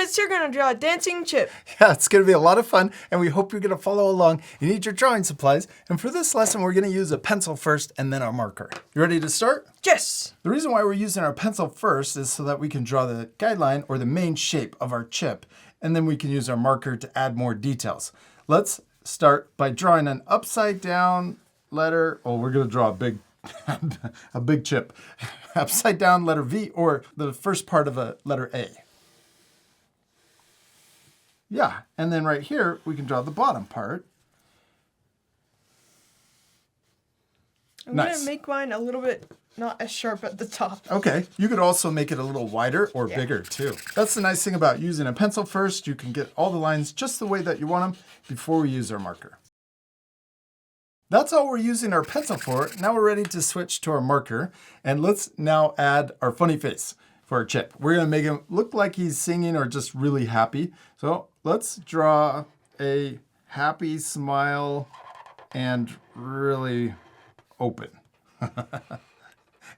kids, you're gonna draw a dancing chip. Yeah, it's gonna be a lot of fun, and we hope you're gonna follow along. You need your drawing supplies, and for this lesson, we're gonna use a pencil first and then our marker. You ready to start? Yes. The reason why we're using our pencil first is so that we can draw the guideline or the main shape of our chip, and then we can use our marker to add more details. Let's start by drawing an upside down letter. Oh, we're gonna draw a big a big chip. Upside down letter V, or the first part of a letter A. Yeah, and then right here, we can draw the bottom part. I'm gonna make mine a little bit not as sharp at the top. Okay, you could also make it a little wider or bigger too. That's the nice thing about using a pencil first. You can get all the lines just the way that you want them before we use our marker. That's all we're using our pencil for. Now we're ready to switch to our marker, and let's now add our funny face for our chip. We're gonna make him look like he's singing or just really happy. So let's draw a happy smile and really open.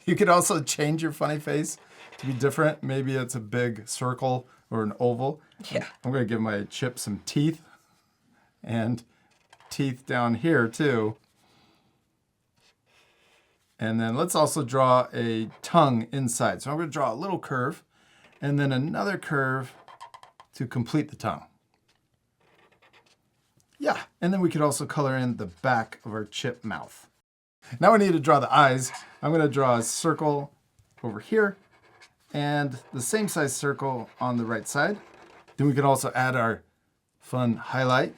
You could also change your funny face to be different. Maybe it's a big circle or an oval. Yeah. I'm gonna give my chip some teeth and teeth down here too. And then let's also draw a tongue inside. So I'm gonna draw a little curve and then another curve to complete the tongue. Yeah, and then we could also color in the back of our chip mouth. Now we need to draw the eyes. I'm gonna draw a circle over here and the same size circle on the right side. Then we can also add our fun highlight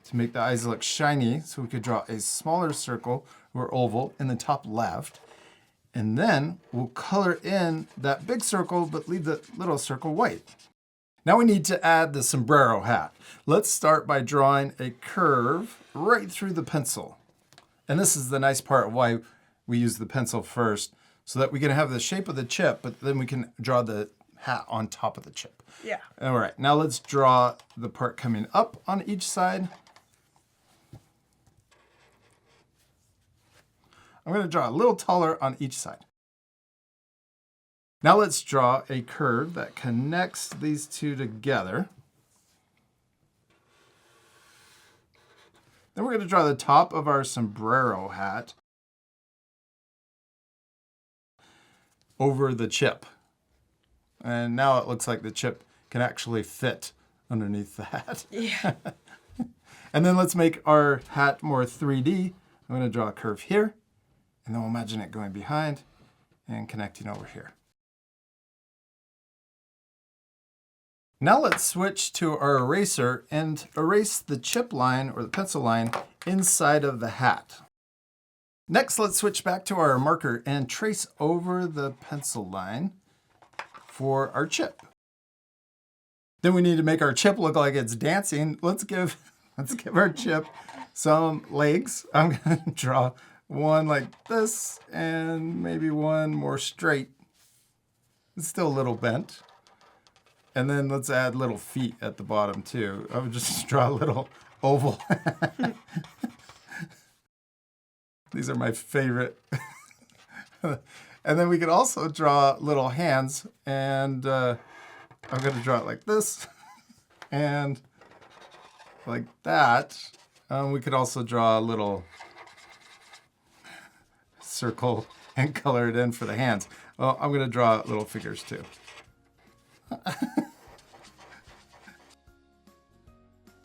to make the eyes look shiny. So we could draw a smaller circle or oval in the top left. And then we'll color in that big circle, but leave the little circle white. Now we need to add the sombrero hat. Let's start by drawing a curve right through the pencil. And this is the nice part of why we use the pencil first, so that we can have the shape of the chip, but then we can draw the hat on top of the chip. Yeah. All right, now let's draw the part coming up on each side. I'm gonna draw a little taller on each side. Now let's draw a curve that connects these two together. Then we're going to draw the top of our sombrero hat over the chip. And now it looks like the chip can actually fit underneath the hat. Yeah. And then let's make our hat more 3D. I'm going to draw a curve here, and then we'll imagine it going behind and connecting over here. Now let's switch to our eraser and erase the chip line or the pencil line inside of the hat. Next, let's switch back to our marker and trace over the pencil line for our chip. Then we need to make our chip look like it's dancing. Let's give our chip some legs. I'm going to draw one like this and maybe one more straight. It's still a little bent. And then let's add little feet at the bottom too. I would just draw a little oval. These are my favorite. And then we could also draw little hands, and I'm gonna draw it like this and like that. We could also draw a little circle and color it in for the hands. Well, I'm gonna draw little figures too.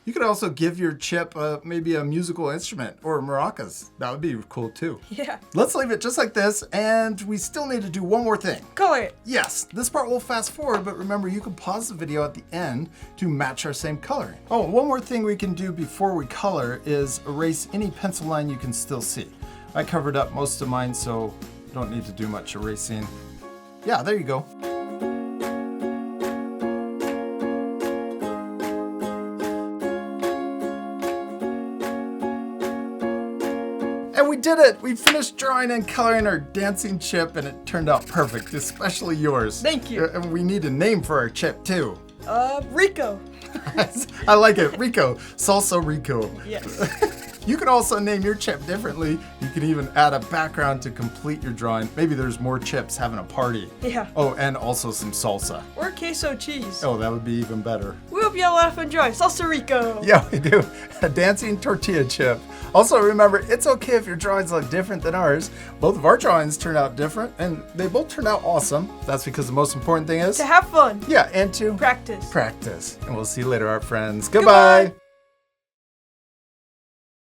You could also give your chip maybe a musical instrument or maracas. That would be cool too. Yeah. Let's leave it just like this, and we still need to do one more thing. Color it. Yes, this part will fast forward, but remember you can pause the video at the end to match our same coloring. Oh, one more thing we can do before we color is erase any pencil line you can still see. I covered up most of mine, so you don't need to do much erasing. Yeah, there you go. And we did it! We finished drawing and coloring our dancing chip, and it turned out perfect, especially yours. Thank you. And we need a name for our chip too. Rico. I like it. Rico. Salsa Rico. Yes. You can also name your chip differently. You can even add a background to complete your drawing. Maybe there's more chips having a party. Yeah. Oh, and also some salsa. Or queso cheese. Oh, that would be even better. We hope you all laugh and enjoy. Salsa Rico. Yeah, we do. A dancing tortilla chip. Also, remember, it's okay if your drawings look different than ours. Both of our drawings turn out different, and they both turn out awesome. That's because the most important thing is... To have fun. Yeah, and to... Practice. Practice. And we'll see you later, art friends. Goodbye.